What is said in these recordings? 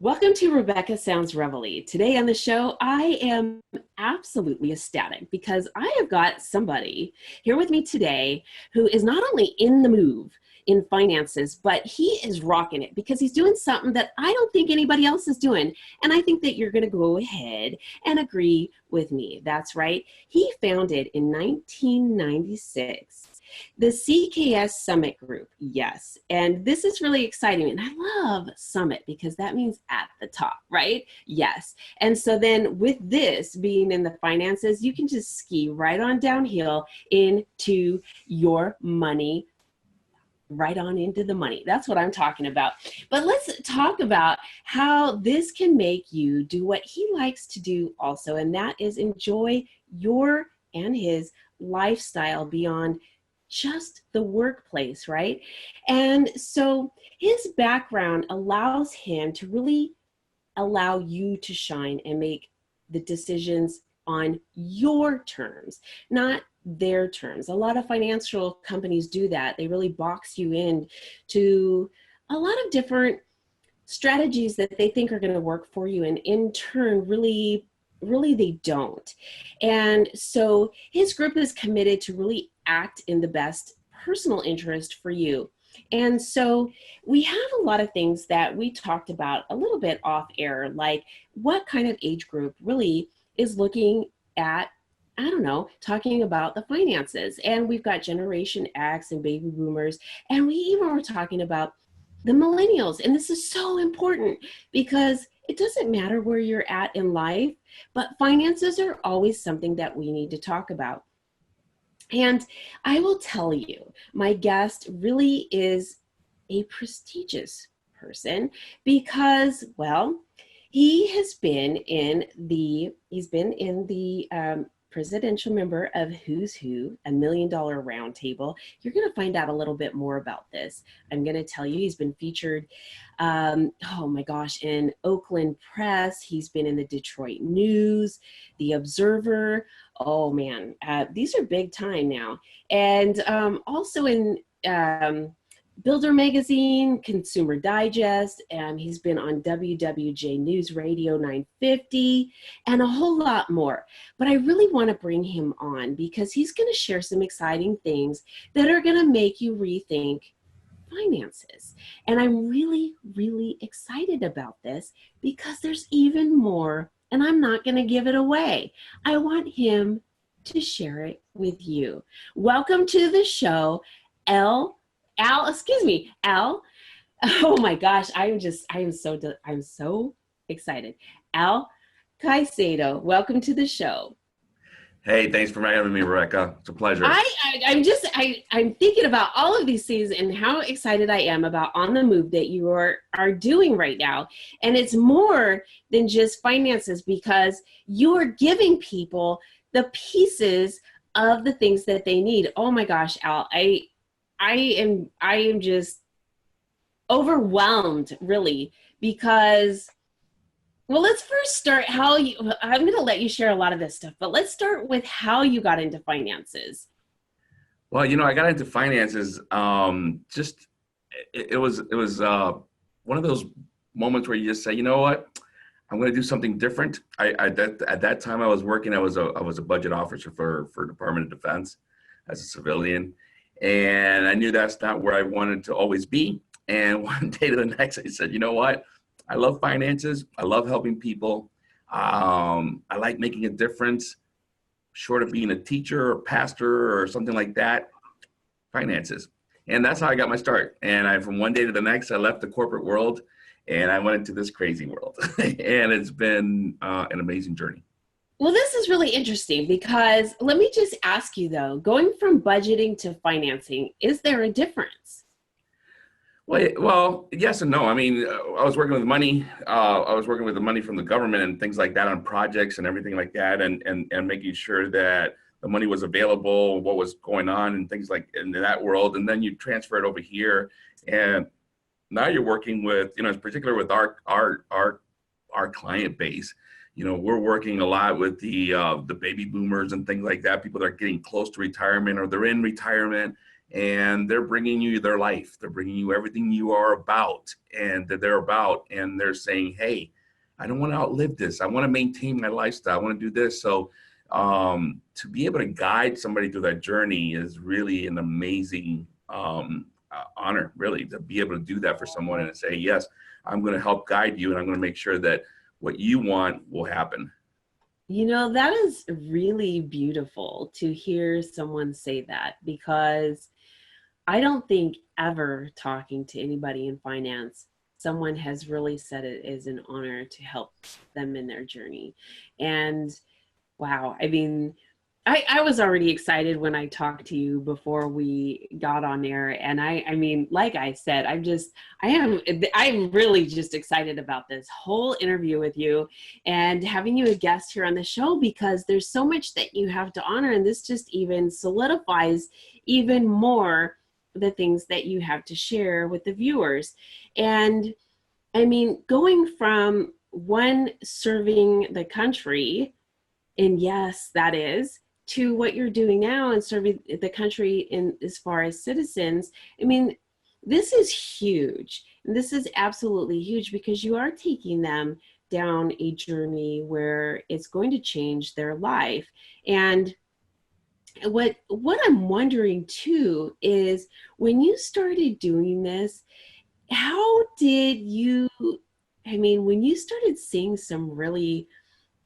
Welcome to Rebecca Sounds Reveille. Today on the show, I am absolutely ecstatic because I have got somebody here with me today who is not only in the move in finances, but he is rocking it because he's doing something that I don't think anybody else is doing. And I think that you're going to go ahead and agree with me. That's right. He founded in 1996 the CKS Summit Group, yes. And this is really exciting. And I love Summit because that means at the top, right? Yes. And so then with this being in the finances, you can just ski right on downhill into your money, right on into the money. That's what I'm talking about. But let's talk about how this can make you do what he likes to do also, and that is enjoy your and his lifestyle beyond just the workplace, right? And so his background allows him to really allow you to shine and make the decisions on your terms, not their terms. A lot of financial companies do that. They really box you in to a lot of different strategies that they think are going to work for you, and in turn really they don't. And so his group is committed to really act in the best personal interest for you. And so we have a lot of things that we talked about a little bit off air, like what kind of age group really is looking at, I don't know, talking about the finances. And we've got Generation X and baby boomers, and we even were talking about the millennials. And this is so important because it doesn't matter where you're at in life, but finances are always something that we need to talk about. And I will tell you, my guest really is a prestigious person because, well, he's been in the presidential member of Who's Who, $1 Million Roundtable. You're going to find out a little bit more about this. I'm going to tell you he's been featured, oh my gosh, in Oakland Press. He's been in the Detroit News, The Observer. Oh man, these are big time now. And also in Builder Magazine, Consumer Digest, and he's been on WWJ News Radio 950, and a whole lot more. But I really want to bring him on because he's going to share some exciting things that are going to make you rethink finances. And I'm really, really excited about this because there's even more, and I'm not going to give it away. I want him to share it with you. Welcome to the show, Al. Oh my gosh, I'm so excited. Al Caicedo, welcome to the show. Hey, thanks for having me, Rebecca. It's a pleasure. I'm thinking about all of these things and how excited I am about On the Move that you are doing right now. And it's more than just finances because you are giving people the pieces of the things that they need. Oh my gosh, Al, I am just overwhelmed, really, because, well, let's first start I'm going to let you share a lot of this stuff, but let's start with how you got into finances. Well, I got into finances, it was one of those moments where you just say, you know what, I'm going to do something different. At that time I was working, I was a budget officer for Department of Defense as a civilian. And I knew that's not where I wanted to always be. And one day to the next, I said, you know what? I love finances. I love helping people. I like making a difference, short of being a teacher or pastor or something like that, finances. And that's how I got my start. And from one day to the next, I left the corporate world and I went into this crazy world. And it's been an amazing journey. Well, this is really interesting because let me just ask you though, going from budgeting to financing, is there a difference? Well, yes and no. I mean, I was working with money. I was working with the money from the government and things like that on projects and everything like that, and making sure that the money was available, what was going on, and things like in that world. And then you transfer it over here, and now you're working with, in particular with our client base. We're working a lot with the baby boomers and things like that, people that are getting close to retirement or they're in retirement. and they're bringing you their life. They're bringing you everything you are about and that they're about. And they're saying, hey, I don't want to outlive this. I want to maintain my lifestyle. I want to do this. So to be able to guide somebody through that journey is really an amazing honor, really, to be able to do that for someone and say, yes, I'm going to help guide you, and I'm going to make sure that what you want will happen. You know, that is really beautiful to hear someone say that, because I don't think ever talking to anybody in finance, someone has really said it is an honor to help them in their journey. And wow, I mean, I was already excited when I talked to you before we got on air. And I mean, like I said, I'm really just excited about this whole interview with you and having you a guest here on the show, because there's so much that you have to honor. And this just even solidifies even more the things that you have to share with the viewers. And I mean, going from one serving the country, and yes, that is, to what you're doing now and serving the country in as far as citizens. I mean, this is huge. And this is absolutely huge, because you are taking them down a journey where it's going to change their life. And what I'm wondering too is, when you started doing this, how did you, I mean, when you started seeing some really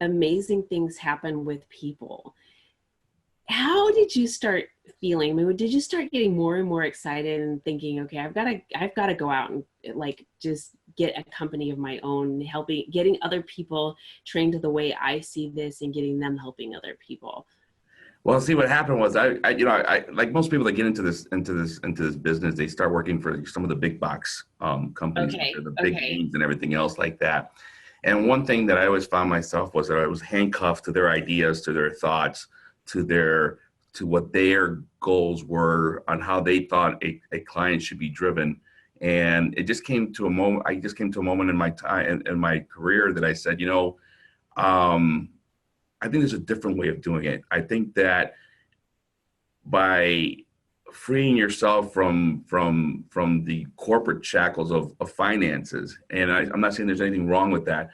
amazing things happen with people, how did you start feeling? I mean, did you start getting more and more excited and thinking, okay, I've got to go out and like just get a company of my own, getting other people trained to the way I see this and getting them helping other people? Well, see, what happened was I like most people that get into this business, they start working for some of the big box companies, Okay. the big Okay. names and everything else like that. And one thing that I always found myself was that I was handcuffed to their ideas, to their thoughts, to what their goals were on how they thought a client should be driven. And it just came to a moment. I just came to a moment in my time in my career that I said, um, I think there's a different way of doing it. I think that by freeing yourself from the corporate shackles of finances, and I'm not saying there's anything wrong with that.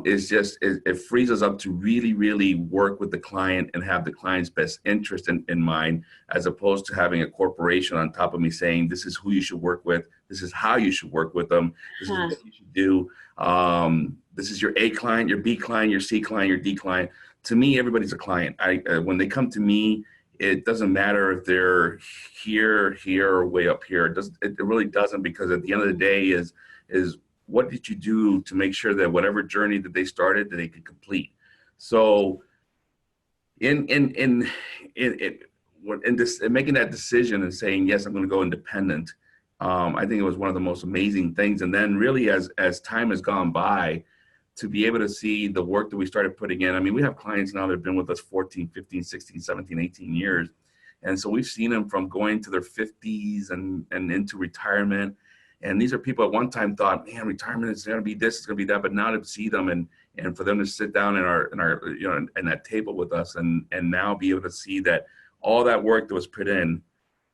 It's just it frees us up to really work with the client and have the client's best interest in mind, as opposed to having a corporation on top of me saying, this is who you should work with, this is how you should work with them, this is what you should do. This is your A client, your B client, your C client, your D client. To me, everybody's a client. When they come to me, it doesn't matter if they're here, or way up here. It really doesn't, because at the end of the day is what did you do to make sure that whatever journey that they started, that they could complete. So in making that decision and saying, yes, I'm going to go independent, I think it was one of the most amazing things. And then really as time has gone by, to be able to see the work that we started putting in. I mean, we have clients now that have been with us 14, 15, 16, 17, 18 years. And so we've seen them from going to their 50s and into retirement. And these are people at one time thought, man, retirement is going to be this, it's going to be that. But now to see them and for them to sit down in our in that table with us and now be able to see that all that work that was put in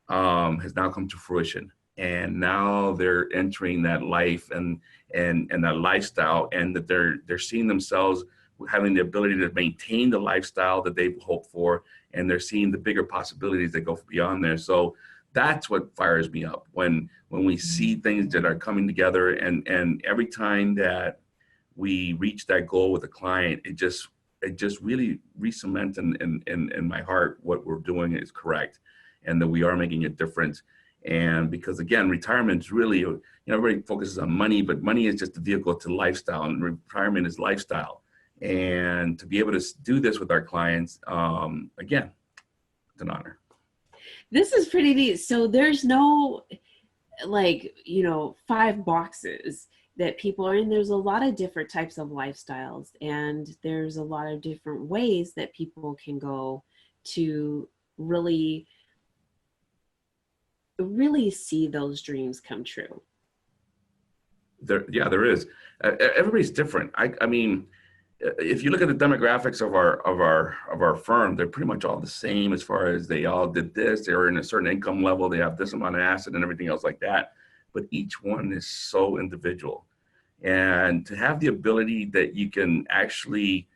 has now come to fruition. And now they're entering that life and that lifestyle, and that they're seeing themselves having the ability to maintain the lifestyle that they've hoped for, and they're seeing the bigger possibilities that go beyond there. So that's what fires me up when we see things that are coming together, and every time that we reach that goal with a client, it just really re-cements in my heart what we're doing is correct, and that we are making a difference. And because again, retirement is really, everybody focuses on money, but money is just a vehicle to lifestyle, and retirement is lifestyle. And to be able to do this with our clients, again, it's an honor. This is pretty neat. So there's no, like, 5 boxes that people are in. There's a lot of different types of lifestyles, and there's a lot of different ways that people can go to really see those dreams come true. There is. Everybody's different. I mean, if you look at the demographics of our firm, they're pretty much all the same as far as they all did this, they're in a certain income level, they have this amount of asset and everything else like that. But each one is so individual. And to have the ability that you can actually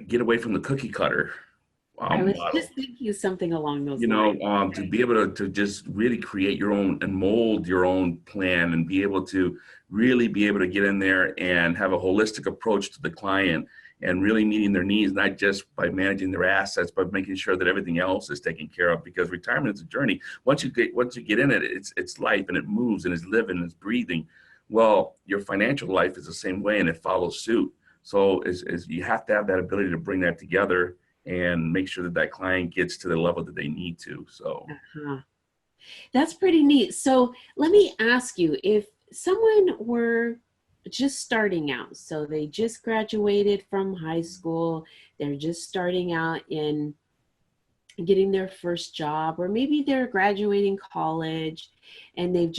get away from the cookie cutter I was model, just thinking something along those lines. to be able to just really create your own and mold your own plan and be able to really be able to get in there and have a holistic approach to the client and really meeting their needs, not just by managing their assets, but making sure that everything else is taken care of, because retirement is a journey. Once you get in it, it's life, and it moves and it's living and it's breathing. Well, your financial life is the same way, and it follows suit. So is you have to have that ability to bring that together and make sure that that client gets to the level that they need to. So That's pretty neat. So let me ask you, if someone were just starting out, so they just graduated from high school, they're just starting out in getting their first job, or maybe they're graduating college and they've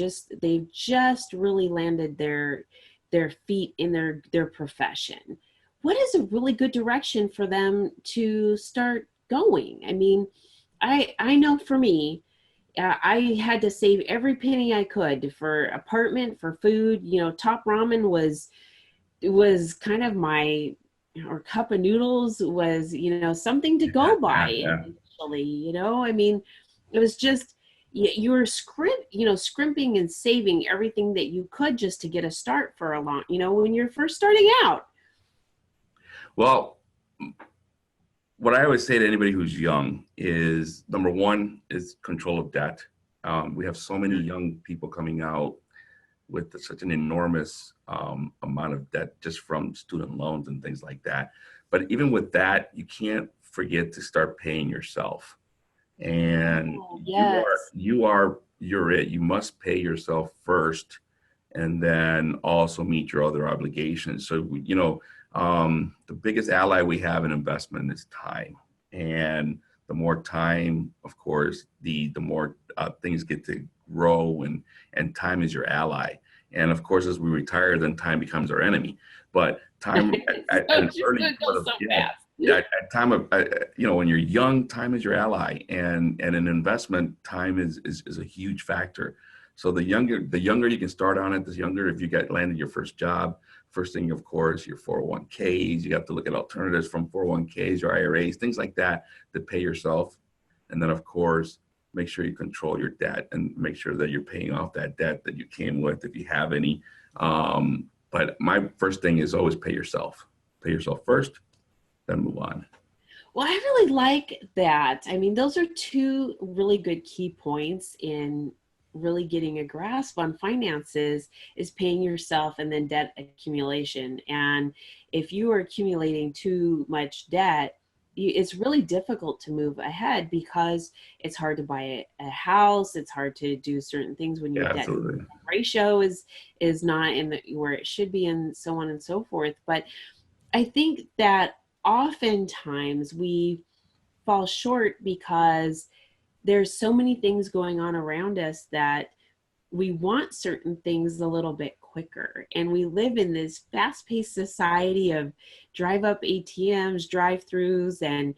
just really landed their feet in their profession. What is a really good direction for them to start going? I mean, I know for me, I had to save every penny I could for apartment, for food. Top ramen was kind of my, or cup of noodles was, something to go by initially. I mean, it was just, you were scrimping and saving everything that you could just to get a start for a long, when you're first starting out. Well, what I always say to anybody who's young is, number one is control of debt. We have so many young people coming out with such an enormous amount of debt just from student loans and things like that. But even with that, you can't forget to start paying yourself. And Yes. you're it. You must pay yourself first, and then also meet your other obligations. So, the biggest ally we have in investment is time. And the more time, of course, the more things get to grow, and time is your ally. And of course, as we retire, then time becomes our enemy. But time at an early part of, at time of, when you're young, time is your ally, and in investment, time is a huge factor. So the younger you can start on it, the younger, if you landed your first job, first thing, of course, your 401ks, you have to look at alternatives from 401ks, your IRAs, things like that pay yourself. And then, of course, make sure you control your debt and make sure that you're paying off that debt that you came with, if you have any. But my first thing is always pay yourself. Pay yourself first, then move on. Well, I really like that. I mean, those are two really good key points in really getting a grasp on finances, is paying yourself and then debt accumulation. And if you are accumulating too much debt, it's really difficult to move ahead, because it's hard to buy a house. It's hard to do certain things when your debt ratio is not in where it should be, and so on and so forth. But I think that oftentimes we fall short because there's so many things going on around us that we want certain things a little bit quicker. And we live in this fast-paced society of drive-up ATMs, drive-throughs, and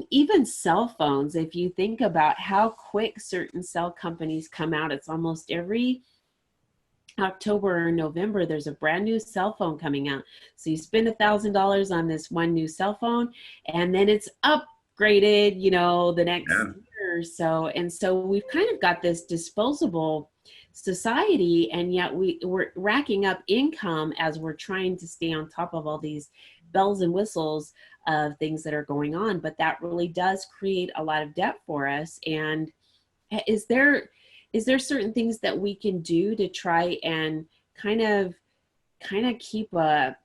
even cell phones. If you think about how quick certain cell companies come out, it's almost every October or November, there's a brand new cell phone coming out. So you spend $1,000 on this one new cell phone, and then it's upgraded, the next year or so. And so we've kind of got this disposable society, and yet we're racking up income as we're trying to stay on top of all these bells and whistles of things that are going on. But that really does create a lot of debt for us. And is there certain things that we can do to try and kind of keep a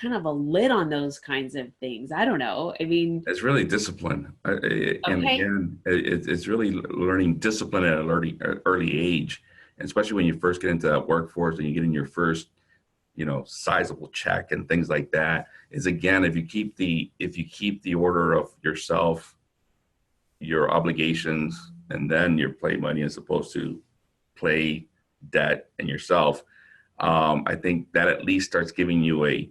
lid on those kinds of things? I don't know. I mean, it's really discipline. And again, it's really learning discipline at an early age, and especially when you first get into that workforce and you get in your first, sizable check and things like that, is, again, if you keep the order of yourself, your obligations, and then your play money, as opposed to play, debt, and yourself, I think that at least starts giving you a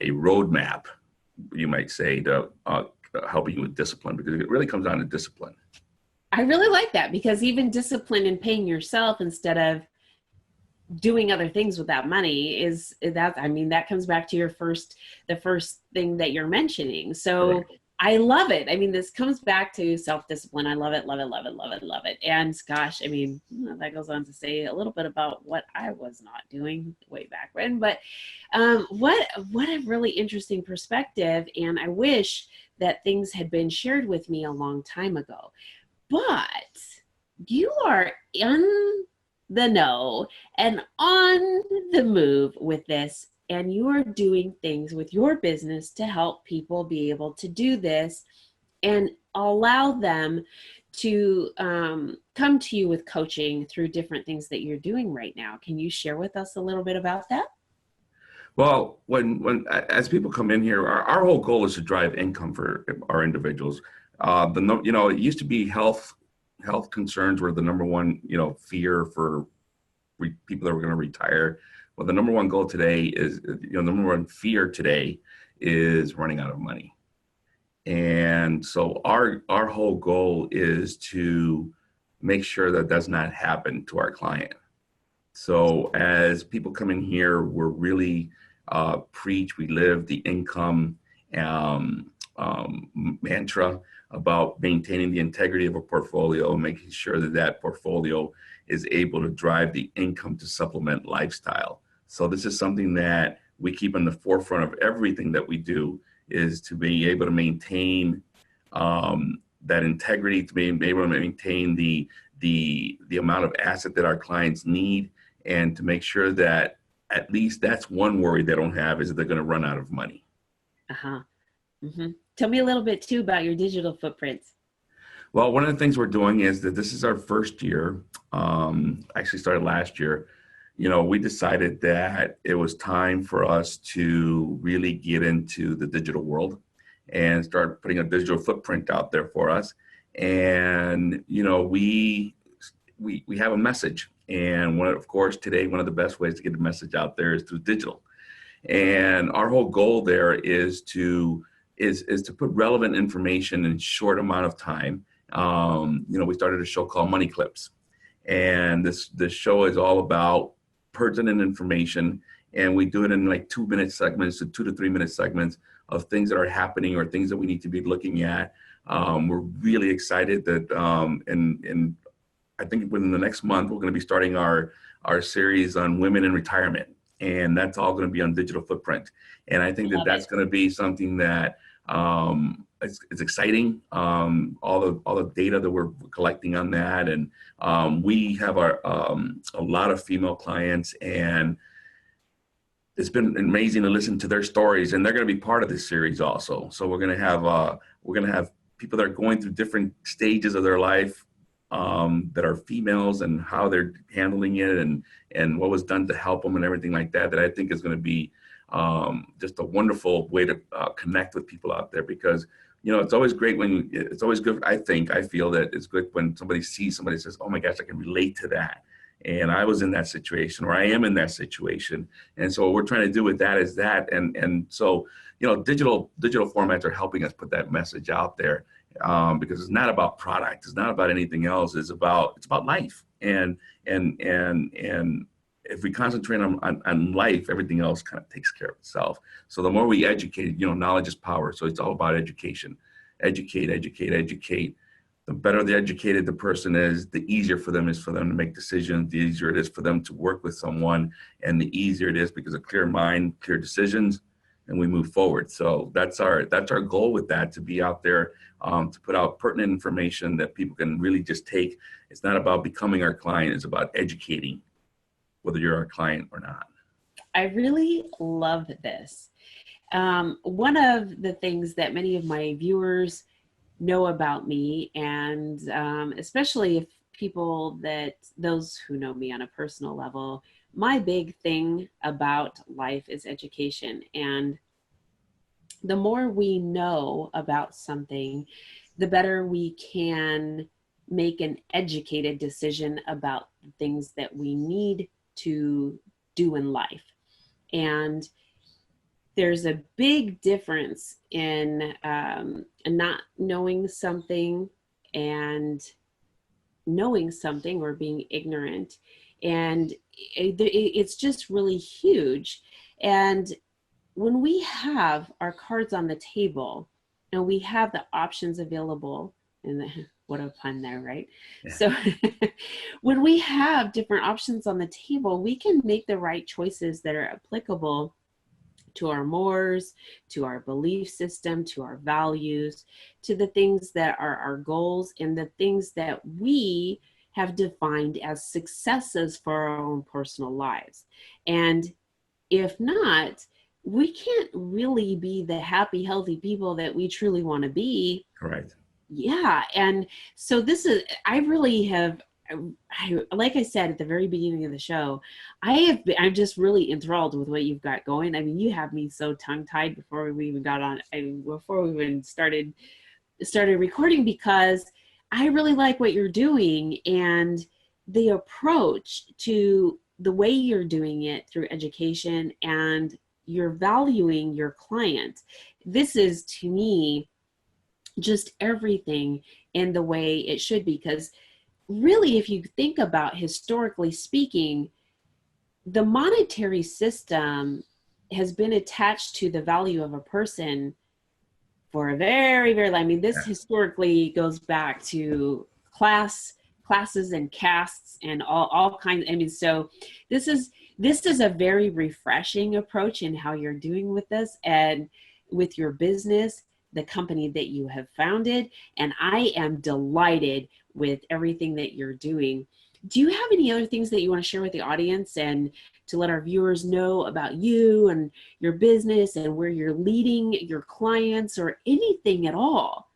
roadmap, you might say, to helping you with discipline, because it really comes down to discipline. I really like that, because even discipline in paying yourself instead of doing other things with that money is that, I mean, that comes back to the first thing that you're mentioning. So Correct. I love it. I mean, this comes back to self-discipline. I love it, love it, love it, love it, love it. And gosh, I mean, that goes on to say a little bit about what I was not doing way back when, but what a really interesting perspective. And I wish that things had been shared with me a long time ago. But you are in the know and on the move with this, and you are doing things with your business to help people be able to do this and allow them to come to you with coaching through different things that you're doing right now. Can you share with us a little bit about that? Well, when as people come in here, our whole goal is to drive income for our individuals. It used to be health concerns were the number one, fear for people that were going to retire. Well, the number one goal today is, the number one fear today is running out of money. And so our whole goal is to make sure that does not happen to our client. So as people come in here, we're really we live the income mantra about maintaining the integrity of a portfolio, making sure that that portfolio is able to drive the income to supplement lifestyle. So this is something that we keep in the forefront of everything that we do, is to be able to maintain that integrity, to be able to maintain the amount of asset that our clients need, and to make sure that at least that's one worry they don't have, is that they're going to run out of money. Uh-huh. Mm-hmm. Tell me a little bit too about your digital footprints. Well, one of the things we're doing is that this is our first year, actually started last year. We decided that it was time for us to really get into the digital world and start putting a digital footprint out there for us. And, we have a message. And of course, today, one of the best ways to get the message out there is through digital. And our whole goal there is to put relevant information in a short amount of time. We started a show called Money Clips, and this show is all about pertinent information, and we do it in like 2-minute segments, 2 to 3 minute segments of things that are happening or things that we need to be looking at. We're really excited that, and I think within the next month, we're going to be starting our series on women in retirement, and that's all going to be on digital footprint. And I think that that's going to be something that it's exciting. All the data that we're collecting on that, and we have a lot of female clients, and it's been amazing to listen to their stories, and they're going to be part of this series also. So we're going to have people that are going through different stages of their life, that are females, and how they're handling it, and what was done to help them, and everything like that I think is going to be just a wonderful way to connect with people out there. Because it's always great it's always good. I feel that it's good when somebody sees somebody says, oh my gosh, I can relate to that, and I was in that situation, or I am in that situation. And so what we're trying to do with that is that, and so digital formats are helping us put that message out there. Because it's not about product, it's not about anything else. It's about life, and if we concentrate on life, everything else kind of takes care of itself. So the more we educate, knowledge is power. So it's all about education. Educate. The better the educated the person is, the easier for them to make decisions, the easier it is for them to work with someone, and the easier it is, because of clear mind, clear decisions, and we move forward. So that's our goal with that, to be out there, to put out pertinent information that people can really just take. It's not about becoming our client, it's about educating, whether you're our client or not. I really love this. One of the things that many of my viewers know about me, and especially if those who know me on a personal level, my big thing about life is education. And the more we know about something, the better we can make an educated decision about the things that we need to do in life. And there's a big difference in not knowing something and knowing something, or being ignorant. And it's just really huge. And when we have our cards on the table and we have the options available, and what a pun there, right? Yeah. So when we have different options on the table, we can make the right choices that are applicable to our mores, to our belief system, to our values, to the things that are our goals, and the things that we have defined as successes for our own personal lives. And if not, we can't really be the happy, healthy people that we truly want to be. Correct. Yeah. And so this is, I really have, like I said at the very beginning of the show, I'm just really enthralled with what you've got going. I mean, you have me so tongue-tied before we even got on, before we even started recording, because I really like what you're doing, and the approach to the way you're doing it through education, and you're valuing your client. This is, to me, just everything in the way it should be. Because really, if you think about, historically speaking, the monetary system has been attached to the value of a person for a very, very long. I mean, this historically goes back to classes and castes and all kinds. I mean, so this is a very refreshing approach in how you're doing with this and with your business, the company that you have founded. And I am delighted with everything that you're doing. Do you have any other things that you want to share with the audience, and to let our viewers know about you and your business and where you're leading your clients, or anything at all?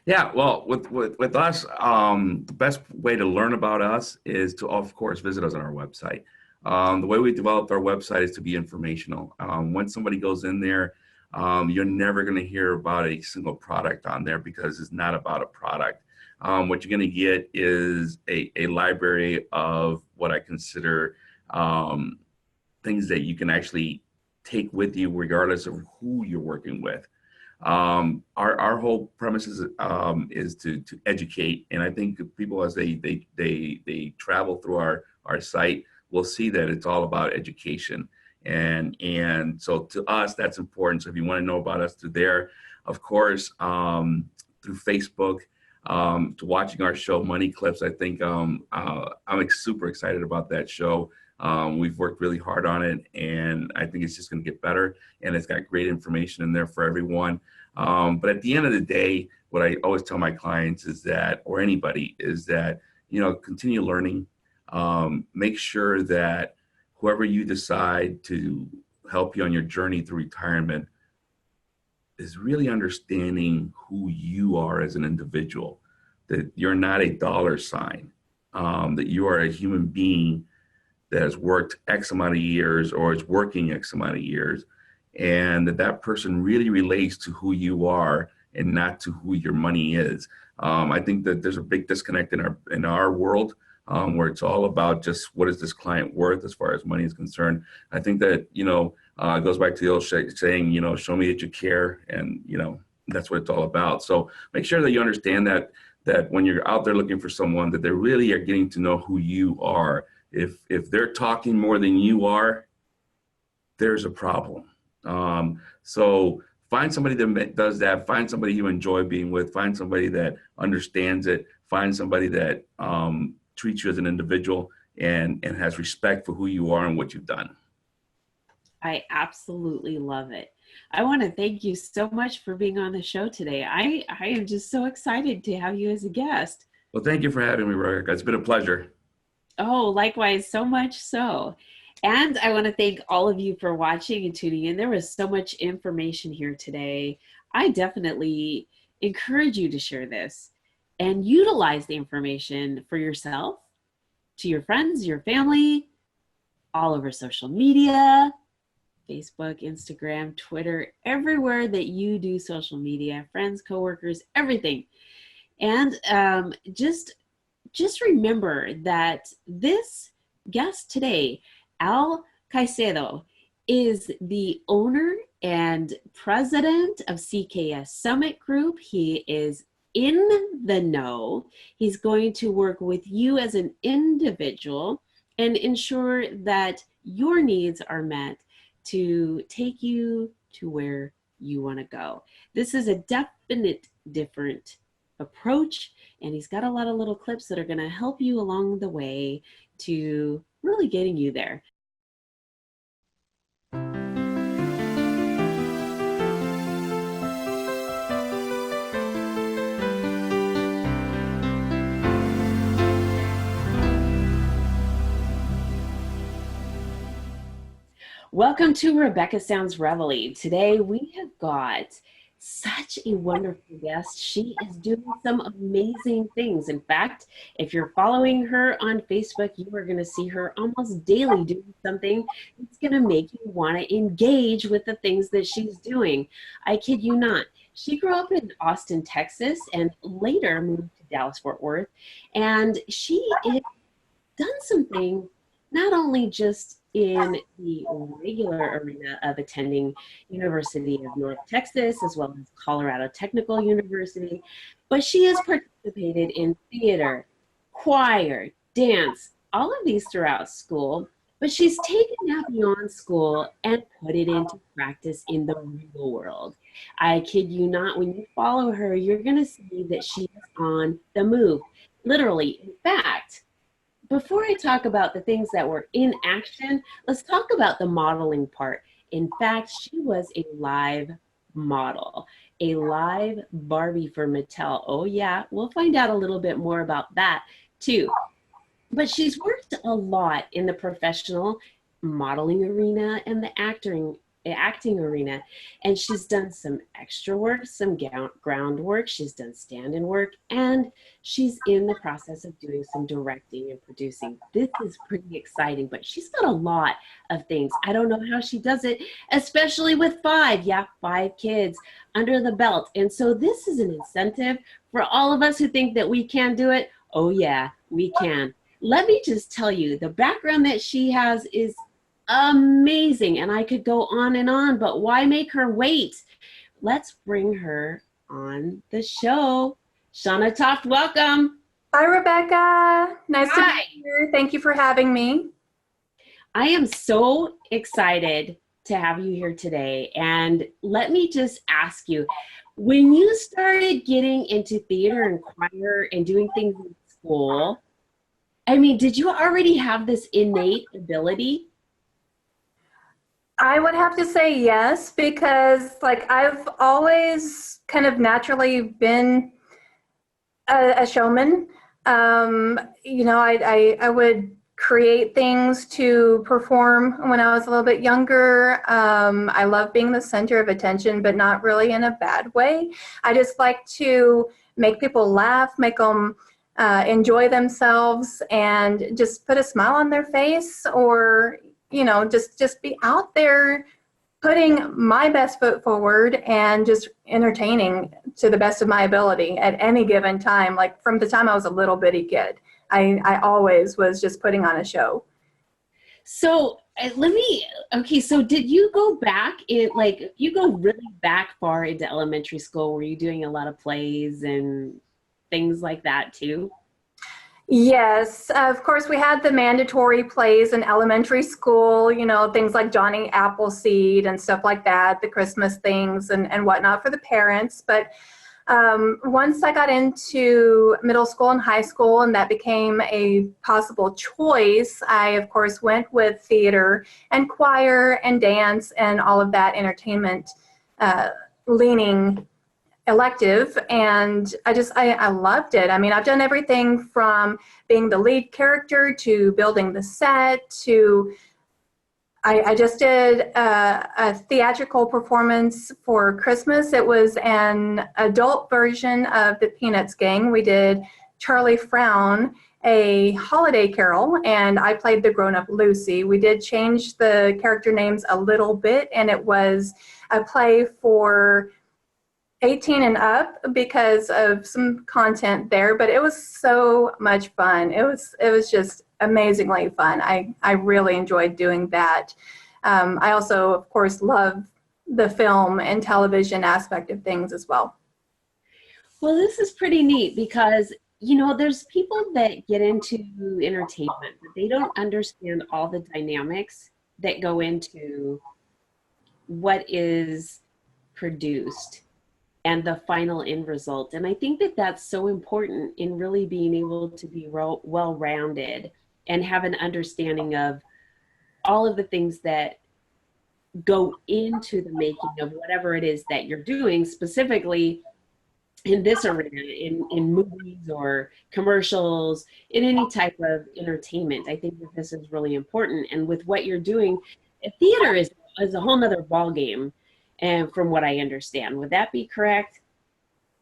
Yeah, well, with us, the best way to learn about us is to, of course, visit us on our website. The way we developed our website is to be informational. When somebody goes in there, you're never going to hear about a single product on there, because it's not about a product. What you're going to get is a library of what I consider things that you can actually take with you, regardless of who you're working with. Our whole premise is to educate, and I think people, as they travel through our site, will see that it's all about education. And so to us, that's important. So if you want to know about us through there, of course, through Facebook, to watching our show Money Clips. I think I'm super excited about that show. We've worked really hard on it, and I think it's just going to get better, and it's got great information in there for everyone. But at the end of the day, what I always tell my clients is that, or anybody, is that, continue learning. Make sure that whoever you decide to help you on your journey through retirement is really understanding who you are as an individual, that you're not a dollar sign, that you are a human being that has worked X amount of years, or is working X amount of years, and that person really relates to who you are and not to who your money is. I think that there's a big disconnect in our world, where it's all about just what is this client worth as far as money is concerned. I think that, it goes back to the old saying, show me that you care, and, that's what it's all about. So make sure that you understand that when you're out there looking for someone, that they really are getting to know who you are. If they're talking more than you are, there's a problem. So find somebody that does that. Find somebody you enjoy being with. Find somebody that understands it. Find somebody that treats you as an individual and has respect for who you are and what you've done. I absolutely love it. I want to thank you so much for being on the show today. I am just so excited to have you as a guest. Well, thank you for having me, Rebecca. It's been a pleasure. Oh, likewise, so much so. And I want to thank all of you for watching and tuning in. There was so much information here today. I definitely encourage you to share this and utilize the information for yourself, to your friends, your family, all over social media, Facebook, Instagram, Twitter, everywhere that you do social media, friends, coworkers, everything. And just remember that this guest today, Al Caicedo is the owner and president of CKS Summit Group. He is in the know. He's going to work with you as an individual and ensure that your needs are met to take you to where you want to go. This is a definite different approach, and he's got a lot of little clips that are going to help you along the way to really getting you there. Welcome to Rebecca Sounds Reveille. Today we have got such a wonderful guest. She is doing some amazing things. In fact, if you're following her on Facebook, you are going to see her almost daily doing something that's going to make you want to engage with the things that she's doing. I kid you not. She grew up in Austin, Texas, and later moved to Dallas, Fort Worth. And she has done something not only just in the regular arena of attending University of North Texas, as well as Colorado Technical University, but she has participated in theater, choir, dance, all of these throughout school, but she's taken that beyond school and put it into practice in the real world. I kid you not, when you follow her, you're gonna see that she is on the move, literally. In fact, before I talk about the things that were in action, let's talk about the modeling part. In fact, she was a live model, a live Barbie for Mattel. Oh yeah, we'll find out a little bit more about that too. But she's worked a lot in the professional modeling arena and the acting arena, and she's done some extra work, some groundwork, she's done stand-in work, and she's in the process of doing some directing and producing. This is pretty exciting, but she's got a lot of things. I don't know how she does it, especially with five kids under the belt. And so this is an incentive for all of us who think that we can do it. Oh yeah, we can. Let me just tell you, the background that she has is amazing, and I could go on, but why make her wait? Let's bring her on the show. Shanna Toft, welcome. Hi, Rebecca. Nice to be here. Thank you for having me. I am so excited to have you here today. And let me just ask you, when you started getting into theater and choir and doing things in school, I mean, did you already have this innate ability? I would have to say yes, because I've always kind of naturally been a showman. I would create things to perform when I was a little bit younger. I love being the center of attention, but not really in a bad way. I just like to make people laugh, make them enjoy themselves, and just put a smile on their face, or just be out there putting my best foot forward and just entertaining to the best of my ability at any given time. Like from the time I was a little bitty kid, I always was just putting on a show. So so did you go back you go really back far into elementary school? Were you doing a lot of plays and things like that too? Yes, of course, we had the mandatory plays in elementary school, things like Johnny Appleseed and stuff like that, the Christmas things and whatnot for the parents. But once I got into middle school and high school, and that became a possible choice, I, of course, went with theater and choir and dance and all of that entertainment leaning elective, and I loved it. I mean, I've done everything from being the lead character to building the set to I just did a theatrical performance for Christmas. It was an adult version of the Peanuts gang. We did Charlie Frown, a holiday carol, and I played the grown-up Lucy. We did change the character names a little bit, and it was a play for 18 and up because of some content there, but it was so much fun. It was just amazingly fun. I really enjoyed doing that. I also, of course, love the film and television aspect of things as well. Well, this is pretty neat because, there's people that get into entertainment, but they don't understand all the dynamics that go into what is produced and the final end result. And I think that that's so important in really being able to be well-rounded and have an understanding of all of the things that go into the making of whatever it is that you're doing, specifically in this arena, in movies or commercials, in any type of entertainment. I think that this is really important. And with what you're doing, theater is a whole nother ballgame, and from what I understand. Would that be correct?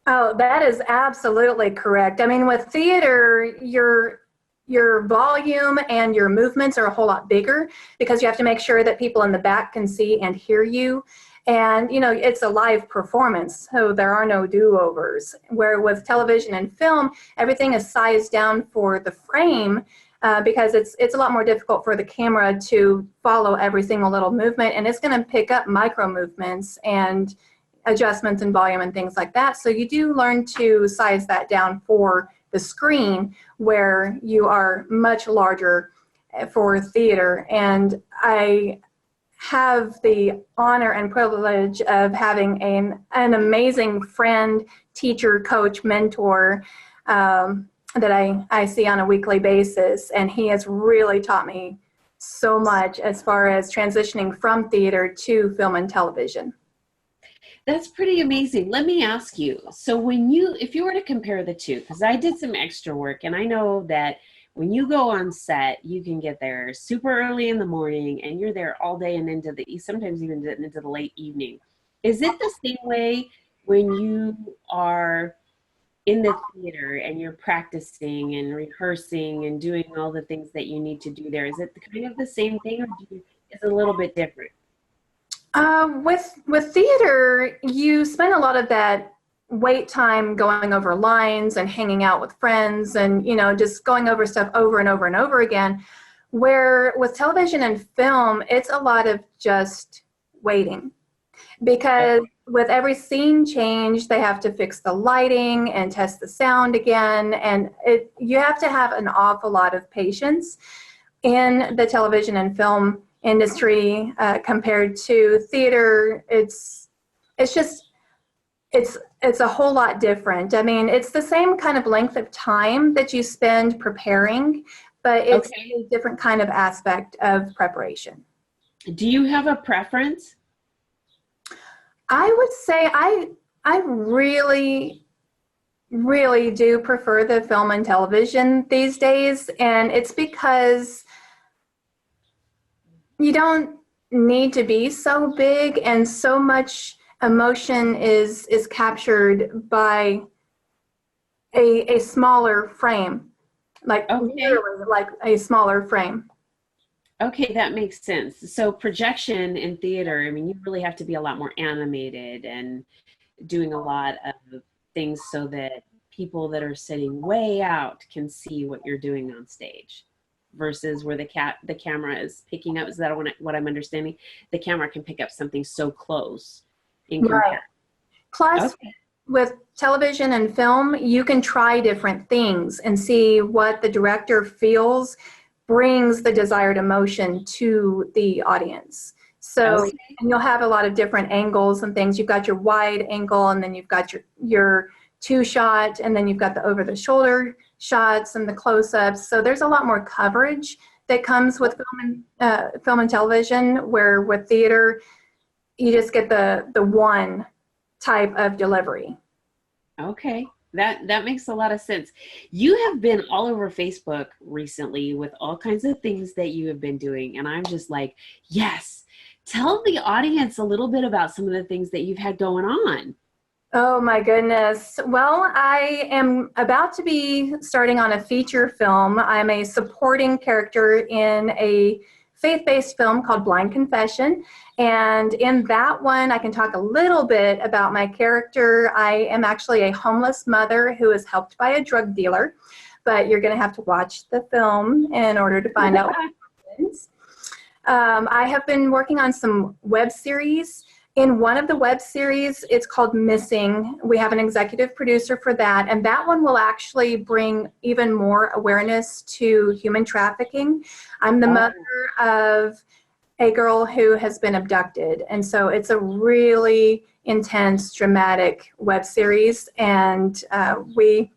Oh, that is absolutely correct. I mean, with theater, your volume and your movements are a whole lot bigger because you have to make sure that people in the back can see and hear you. And, it's a live performance, so there are no do-overs. Where with television and film, everything is sized down for the frame because it's a lot more difficult for the camera to follow every single little movement, and it's going to pick up micro movements and adjustments in volume and things like that. So you do learn to size that down for the screen where you are much larger for theater. And I have the honor and privilege of having an amazing friend, teacher, coach, mentor that I see on a weekly basis. And he has really taught me so much as far as transitioning from theater to film and television. That's pretty amazing. Let me ask you, so if you were to compare the two, because I did some extra work and I know that when you go on set, you can get there super early in the morning and you're there all day and sometimes even into the late evening. Is it the same way when you are in the theater and you're practicing and rehearsing and doing all the things that you need to do there? Is it kind of the same thing, or is it a little bit different? With theater, you spend a lot of that wait time going over lines and hanging out with friends and, just going over stuff over and over and over again. Where with television and film, it's a lot of just waiting. Because with every scene change, they have to fix the lighting and test the sound again. And you have to have an awful lot of patience in the television and film industry compared to theater. It's a whole lot different. I mean, it's the same kind of length of time that you spend preparing, but it's a different kind of aspect of preparation. Do you have a preference? I would say I really, really do prefer the film and television these days, and it's because you don't need to be so big, and so much emotion is captured by a smaller frame, literally like a smaller frame. Okay, that makes sense. So projection in theater, I mean, you really have to be a lot more animated and doing a lot of things so that people that are sitting way out can see what you're doing on stage, versus where the camera is picking up. Is that what I'm understanding? The camera can pick up something so close in comparison. Right. Plus, with television and film, you can try different things and see what the director feels brings the desired emotion to the audience. So and you'll have a lot of different angles and things. You've got your wide angle, and then you've got your two shot, and then you've got the over the shoulder shots and the close-ups. So there's a lot more coverage that comes with film and television, where with theater, you just get the one type of delivery. Okay. That makes a lot of sense. You have been all over Facebook recently with all kinds of things that you have been doing. And I'm just like, yes, tell the audience a little bit about some of the things that you've had going on. Oh my goodness. Well, I am about to be starting on a feature film. I'm a supporting character in a faith-based film called Blind Confession. And in that one, I can talk a little bit about my character. I am actually a homeless mother who is helped by a drug dealer, but you're going to have to watch the film in order to find out what happens. I have been working on some web series. In one of the web series, it's called Missing. We have an executive producer for that, and that one will actually bring even more awareness to human trafficking. I'm the mother of a girl who has been abducted, and so it's a really intense, dramatic web series, and we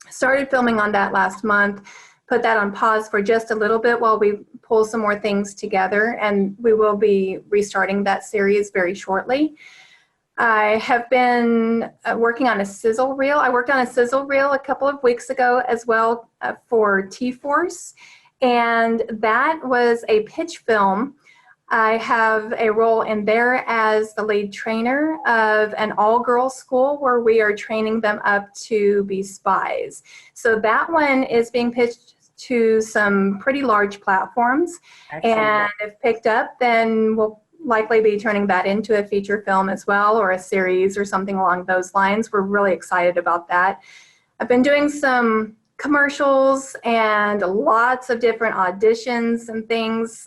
started filming on that last month, put that on pause for just a little bit while we pull some more things together, and we will be restarting that series very shortly. I have been working on a sizzle reel. I worked on a sizzle reel a couple of weeks ago as well for T-Force, and that was a pitch film. I have a role in there as the lead trainer of an all-girls school where we are training them up to be spies. So that one is being pitched to some pretty large platforms. Excellent. And if picked up, then we'll likely be turning that into a feature film as well, or a series or something along those lines. We're really excited about that. I've been doing some commercials and lots of different auditions and things.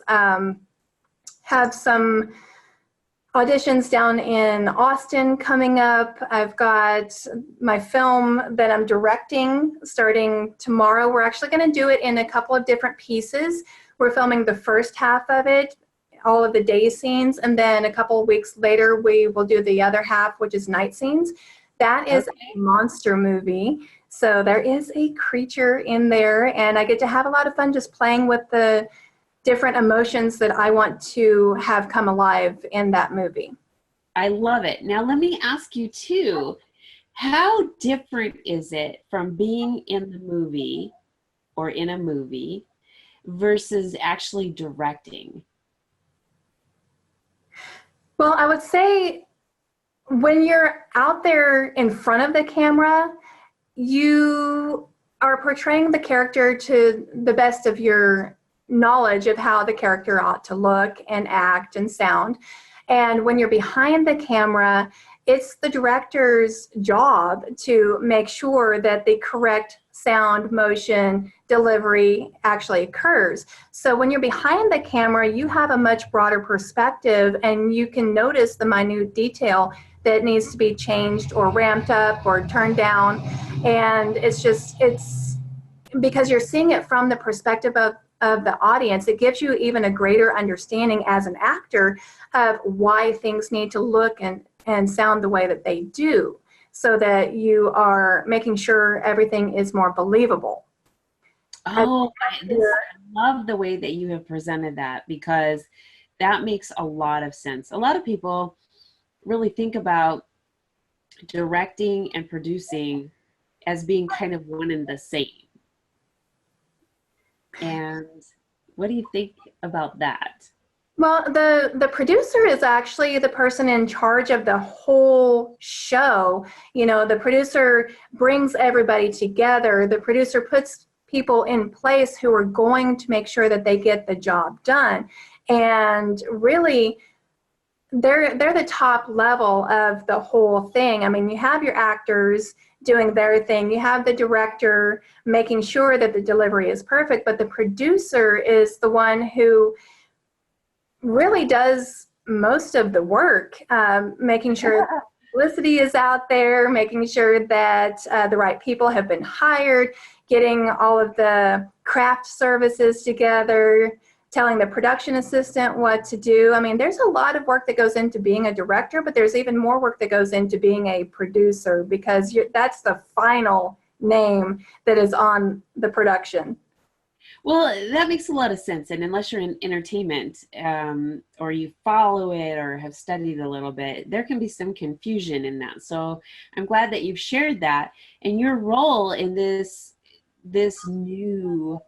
Have some auditions down in Austin coming up. I've got my film that I'm directing starting tomorrow. We're actually going to do it in a couple of different pieces. We're filming the first half of it, all of the day scenes, and then a couple of weeks later we will do the other half, which is night scenes. That is a monster movie. So there is a creature in there, and I get to have a lot of fun just playing with the different emotions that I want to have come alive in that movie. I love it. Now let me ask you too, how different is it from being in the movie or in a movie versus actually directing? Well, I would say when you're out there in front of the camera, you are portraying the character to the best of your knowledge of how the character ought to look and act and sound. And when you're behind the camera, it's the director's job to make sure that the correct sound, motion, delivery actually occurs. So when you're behind the camera, you have a much broader perspective, and you can notice the minute detail that needs to be changed or ramped up or turned down. And it's because you're seeing it from the perspective of the audience, it gives you even a greater understanding as an actor of why things need to look and sound the way that they do, so that you are making sure everything is more believable. Oh, I love the way that you have presented that, because that makes a lot of sense. A lot of people really think about directing and producing as being kind of one and the same. And what do you think about that? Well, the producer is actually the person in charge of the whole show. You know, the producer brings everybody together. The producer puts people in place who are going to make sure that they get the job done. And really, they're the top level of the whole thing. I mean, you have your actors doing their thing. You have the director making sure that the delivery is perfect, but the producer is the one who really does most of the work, making sure publicity is out there, making sure that the right people have been hired, getting all of the craft services together, telling the production assistant what to do. I mean, there's a lot of work that goes into being a director, but there's even more work that goes into being a producer, because that's the final name that is on the production. Well, that makes a lot of sense. And unless you're in entertainment or you follow it or have studied a little bit, there can be some confusion in that. So I'm glad that you've shared that. And your role in this new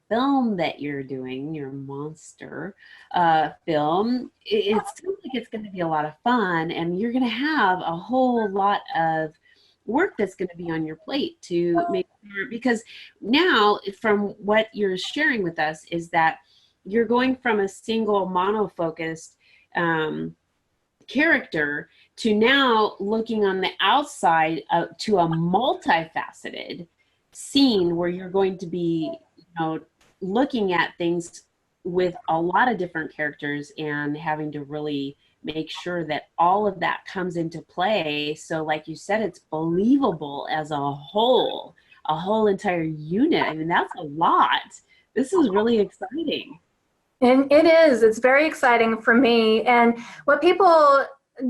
film that you're doing, your monster film, it seems like it's going to be a lot of fun, and you're going to have a whole lot of work that's going to be on your plate to make sure, because now from what you're sharing with us is that you're going from a single monofocused character to now looking on the outside to a multifaceted scene where you're going to be, looking at things with a lot of different characters and having to really make sure that all of that comes into play. So like you said, it's believable as a whole entire unit. I mean, that's a lot. This is really exciting. And it is. It's very exciting for me. And what people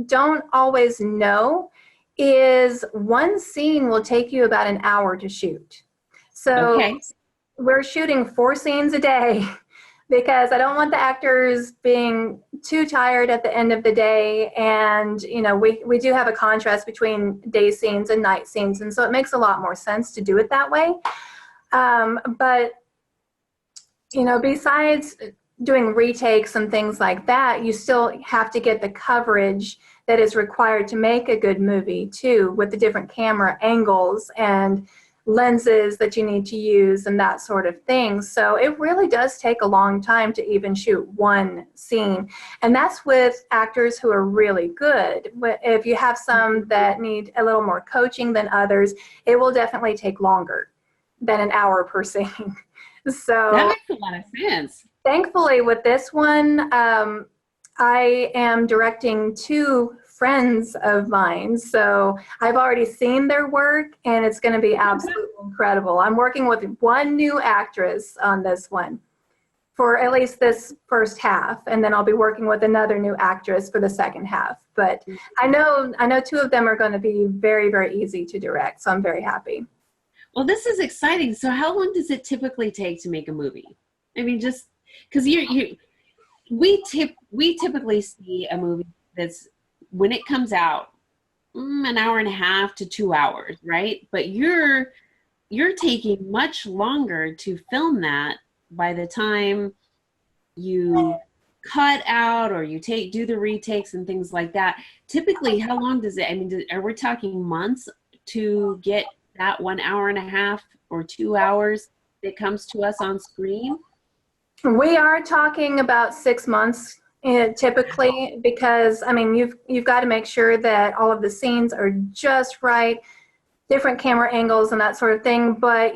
don't always know is one scene will take you about an hour to shoot. So Okay. we're shooting 4 scenes a day because I don't want the actors being too tired at the end of the day. And, we do have a contrast between day scenes and night scenes. And so it makes a lot more sense to do it that way. But, besides doing retakes and things like that, you still have to get the coverage that is required to make a good movie too, with the different camera angles and lenses that you need to use and that sort of thing. So it really does take a long time to even shoot one scene. And that's with actors who are really good. If you have some that need a little more coaching than others, it will definitely take longer than an hour per scene. So that makes a lot of sense. Thankfully, with this one, I am directing 2 friends of mine. So I've already seen their work, and it's going to be absolutely incredible. I'm working with 1 new actress on this one for at least this first half, and then I'll be working with another new actress for the second half. But I know 2 of them are going to be very, very easy to direct, so I'm very happy. Well, this is exciting. So how long does it typically take to make a movie? I mean, just because we typically see a movie that's, when it comes out, an hour and a half to 2 hours, right? But you're taking much longer to film that by the time you cut out or you do the retakes and things like that. Typically, how long does it, I mean, are we talking months to get that 1 hour and a half or 2 hours that comes to us on screen? We are talking about 6 months typically, because I mean you've got to make sure that all of the scenes are just right, different camera angles and that sort of thing. But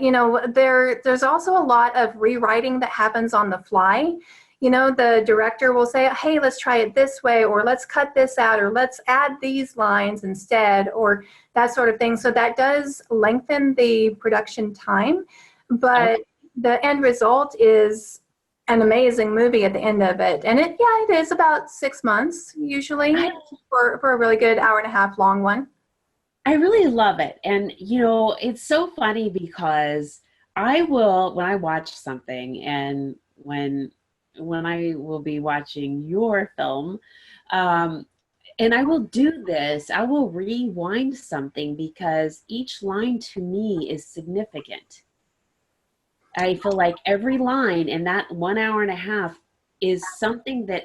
there's also a lot of rewriting that happens on the fly. The director will say, hey, let's try it this way, or let's cut this out, or let's add these lines instead, or that sort of thing. So that does lengthen the production time, but the end result is an amazing movie at the end of it. And it is about 6 months usually for a really good hour and a half long one. I really love it. And, it's so funny because when I watch something, and when I will be watching your film, and I will do this, I will rewind something because each line to me is significant. I feel like every line in that 1 hour and a half is something that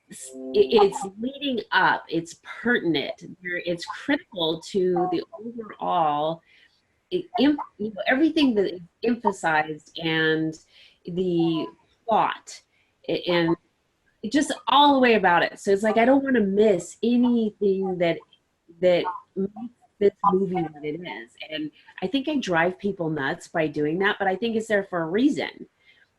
it's leading up, it's pertinent, it's critical to the overall, everything that is emphasized and the plot and just all the way about it. So it's like I don't want to miss anything that makes this movie what it is. And I think I drive people nuts by doing that, but I think it's there for a reason.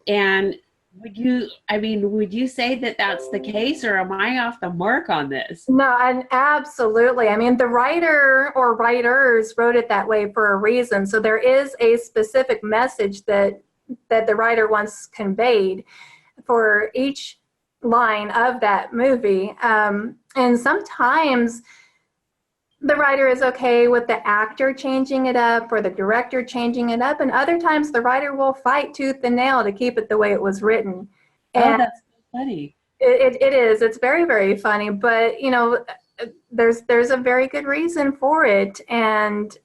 And would you say that that's the case, or am I off the mark on this? No, and absolutely. I mean, the writer or writers wrote it that way for a reason. So there is a specific message that the writer once conveyed for each line of that movie. And sometimes the writer is okay with the actor changing it up or the director changing it up, and other times the writer will fight tooth and nail to keep it the way it was written. And that's so funny. It is. It's very, very funny, but there's a very good reason for it, and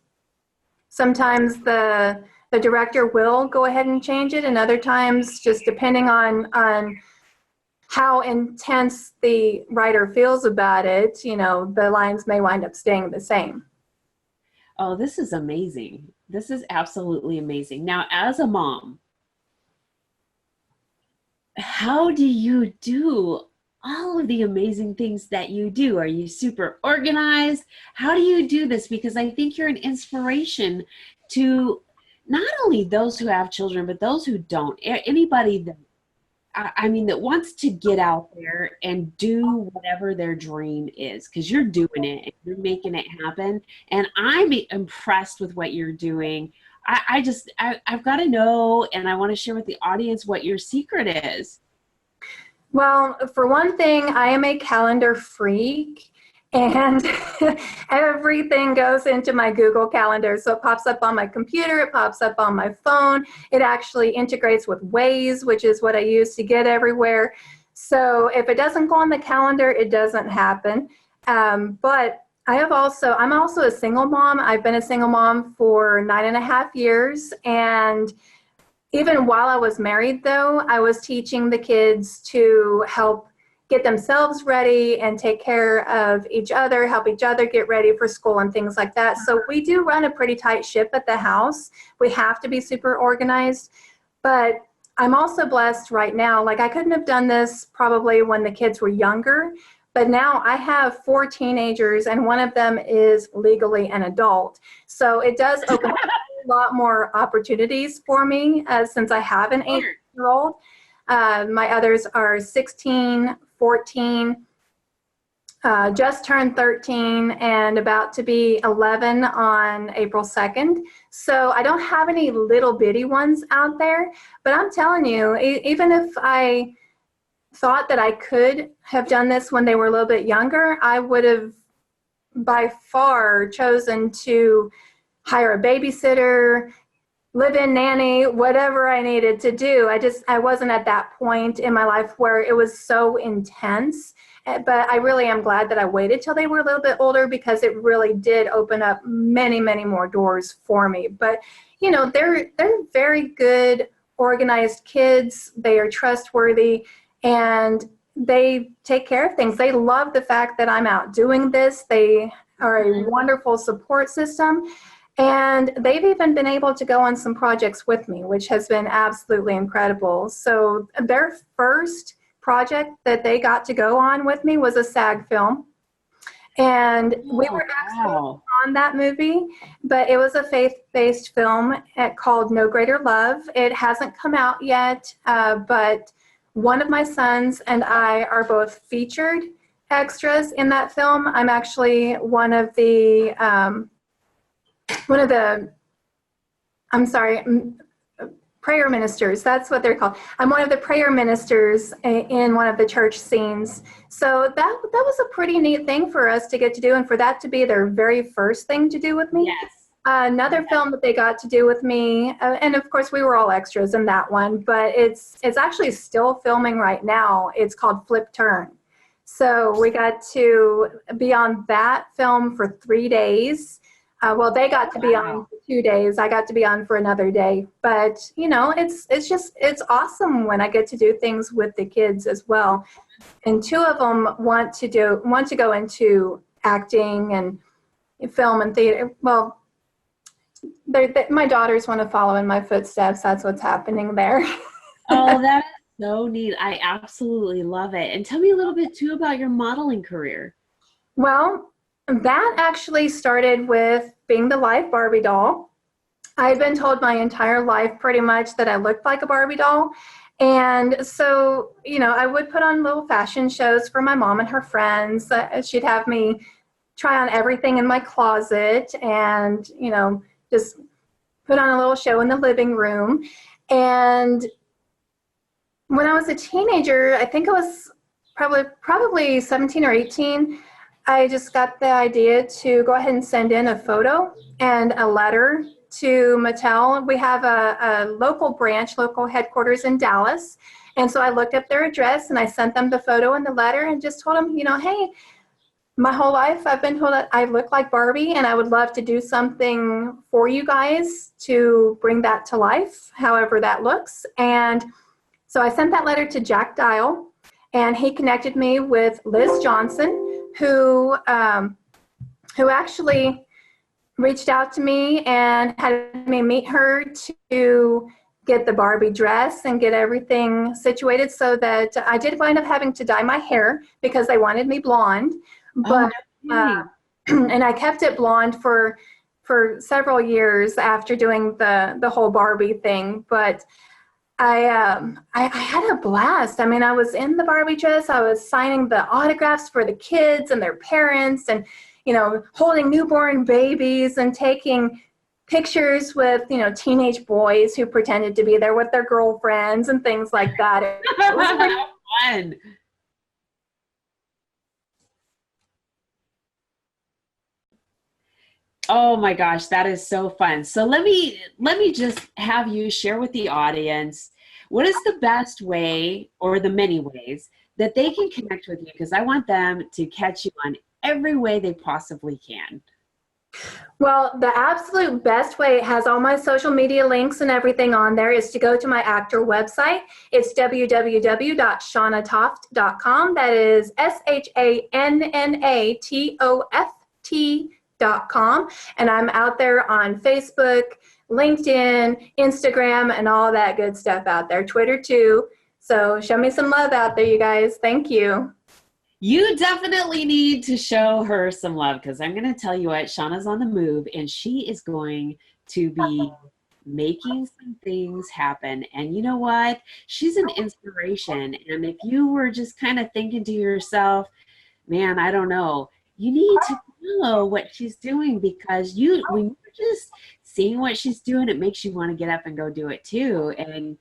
sometimes the director will go ahead and change it, and other times, just depending on how intense the writer feels about it, the lines may wind up staying the same. Oh, this is amazing. This is absolutely amazing. Now, as a mom, how do you do all of the amazing things that you do? Are you super organized? How do you do this? Because I think you're an inspiration to not only those who have children, but those who don't. Anybody that, I mean, that wants to get out there and do whatever their dream is, because you're doing it and you're making it happen. And I'm impressed with what you're doing. I've got to know, and I want to share with the audience what your secret is. Well, for one thing, I am a calendar freak, and everything goes into my Google Calendar. So it pops up on my computer, it pops up on my phone. It actually integrates with Waze, which is what I use to get everywhere. So if it doesn't go on the calendar, it doesn't happen. But I'm also a single mom. I've been a single mom for 9.5 years, and even while I was married, though, I was teaching the kids to help get themselves ready and take care of each other, help each other get ready for school and things like that. So we do run a pretty tight ship at the house. We have to be super organized. But I'm also blessed right now. Like, I couldn't have done this probably when the kids were younger, but now I have 4 teenagers, and one of them is legally an adult. So it does open up a lot more opportunities for me, since I have an 8-year-old. My others are 16, 14, just turned 13, and about to be 11 on April 2nd. So I don't have any little bitty ones out there, but I'm telling you, even if I thought that I could have done this when they were a little bit younger, I would have by far chosen to hire a babysitter, live-in nanny, whatever I needed to do. I wasn't at that point in my life where it was so intense. But I really am glad that I waited till they were a little bit older, because it really did open up many, many more doors for me. But, you know, they're very good, organized kids. They are trustworthy, and they take care of things. They love the fact that I'm out doing this. They are a wonderful support system. And they've even been able to go on some projects with me, which has been absolutely incredible. So their first project that they got to go on with me was a SAG film. And we were actually on that movie, but it was a faith-based film called No Greater Love. It hasn't come out yet, but one of my sons and I are both featured extras in that film. I'm actually one of the prayer ministers. That's what they're called. I'm one of the prayer ministers in one of the church scenes. So that was a pretty neat thing for us to get to do, and for that to be their very first thing to do with me. Yes. Another film that they got to do with me, and of course we were all extras in that one, but it's actually still filming right now. It's called Flip Turn. So we got to be on that film for 3 days. Well, they got to be on for 2 days. I got to be on for another day. But, you know, it's awesome when I get to do things with the kids as well. And 2 of them want to go into acting and film and theater. Well, my daughters want to follow in my footsteps. That's what's happening there. Oh, that is so neat. I absolutely love it. And tell me a little bit too about your modeling career. Well, that actually started with being the live Barbie doll. I've been told my entire life pretty much that I looked like a Barbie doll. And so, you know, I would put on little fashion shows for my mom and her friends. She'd have me try on everything in my closet and, you know, just put on a little show in the living room. And when I was a teenager, I think it was probably 17 or 18, I just got the idea to go ahead and send in a photo and a letter to Mattel. We have a local headquarters in Dallas. And so I looked up their address and I sent them the photo and the letter and just told them, you know, hey, my whole life I've been told that I look like Barbie, and I would love to do something for you guys to bring that to life, however that looks. And so I sent that letter to Jack Dial, and he connected me with Liz Johnson, who actually reached out to me and had me meet her to get the Barbie dress and get everything situated, so that I did wind up having to dye my hair because they wanted me blonde. Oh, But no kidding. and I kept it blonde for several years after doing the whole Barbie thing. But I had a blast. I mean, I was in the Barbie dress. I was signing the autographs for the kids and their parents, and holding newborn babies and taking pictures with teenage boys who pretended to be there with their girlfriends and things like that. It was pretty Fun. Oh my gosh, that is so fun. So let me just have you share with the audience, what is the best way, or the many ways, that they can connect with you? Because I want them to catch you on every way they possibly can. Well, the absolute best way, it has all my social media links and everything on there, is to go to my actor website. It's www.shannatoft.com. That is SHANNATOFT.com. And I'm out there on Facebook, LinkedIn, Instagram, and all that good stuff out there. Twitter too. So show me some love out there, you guys. Thank you. You definitely need to show her some love, because I'm going to tell you what, Shanna's on the move, and she is going to be making some things happen. And you know what? She's an inspiration. And if you were just kind of thinking to yourself, man, I don't know, you need to follow what she's doing, because when you're just seeing what she's doing, it makes you want to get up and go do it too. And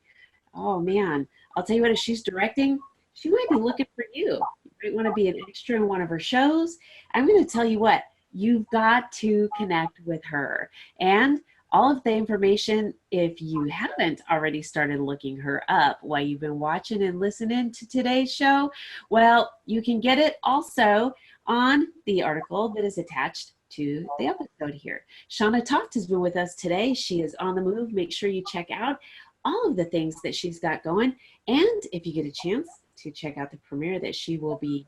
oh man, I'll tell you what, if she's directing, she might be looking for you. You might want to be an extra in one of her shows. I'm going to tell you what, you've got to connect with her. And all of the information, if you haven't already started looking her up while you've been watching and listening to today's show, well, you can get it also on the article that is attached to the episode here. Shanna Toft has been with us today. She is on the move. Make sure you check out all of the things that she's got going. And if you get a chance to check out the premiere that she will be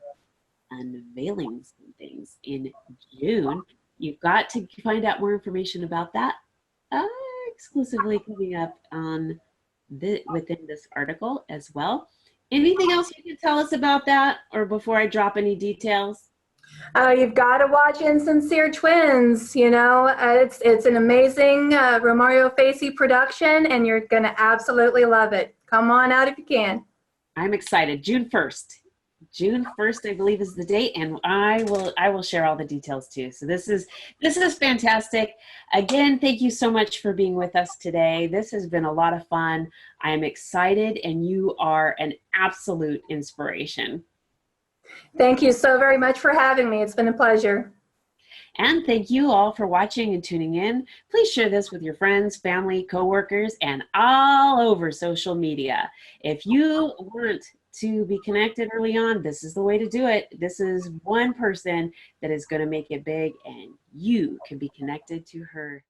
unveiling some things in June, you've got to find out more information about that exclusively coming up on within this article as well. Anything else you can tell us about that, or before I drop any details? You've got to watch Insincere Twins. It's an amazing Romario Facey production, and you're going to absolutely love it. Come on out if you can. I'm excited. June 1st. June 1st, I believe, is the date, and I will share all the details too. So this is fantastic. Again, thank you so much for being with us today. This has been a lot of fun. I am excited, and you are an absolute inspiration. Thank you so very much for having me. It's been a pleasure. And thank you all for watching and tuning in. Please share this with your friends, family, coworkers, and all over social media. If you want to be connected early on, this is the way to do it. This is one person that is going to make it big, and you can be connected to her